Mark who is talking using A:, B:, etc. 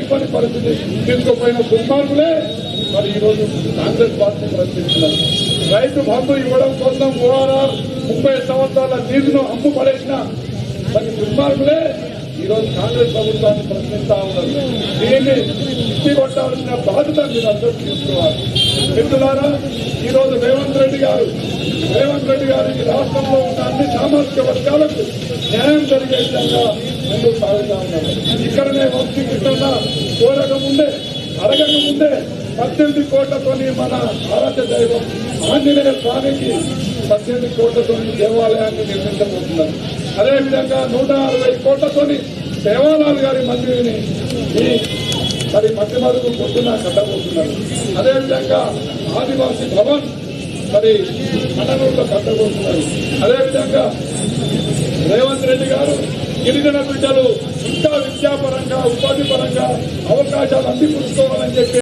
A: ఇబ్బంది పరిస్థితి తీసుకుపోయిన దుర్మార్గులే మరి ఈరోజు కాంగ్రెస్ పార్టీ ప్రశ్నిస్తున్నారు. రైతు బంధు ఇవ్వడం కోసం ఓఆర్ఆర్ 30 సంవత్సరాల నీళ్లను అమ్ము పడేసిన మరి దుర్మార్గులే ఈరోజు కాంగ్రెస్ ప్రభుత్వాన్ని ప్రశ్నిస్తా ఉన్నారు. దీన్ని ఇచ్చి కొట్టాల్సిన బాధ్యత మీరు అందరూ తీసుకోవాలి. మిత్రులారా, ఈరోజు రేవంత్ రెడ్డి గారు ఈ రాష్ట్రంలో ఉన్న అన్ని సామాజిక వర్గాలకు న్యాయం జరిగే విధంగా ముందుకు సాగుతా ఉన్నారు. ఇక్కడనే వంశీ కృష్ణ అడగక ముందే 18 కోట్లతో మన ఆరాధ్య దైవం ఆంజనేయ స్వామికి 18 కోట్లతో దేవాలయాన్ని నిర్మించబోతున్నారు. అదేవిధంగా 160 కోట్లతో దేవాలయాలు గారి మందిరిని మరి మధ్య మరుగు పొద్దున కట్టబోతున్నారు. అదేవిధంగా ఆదివాసీ భవన్ మరి కన్నూరులో కట్టబోతున్నారు. అదేవిధంగా రేవంత్ రెడ్డి గారు గిరిజన బిడ్డలు ఇంకా విద్యాపరంగా ఉపాధి పరంగా అవకాశాలు అందిపుచ్చుకోవాలని చెప్పి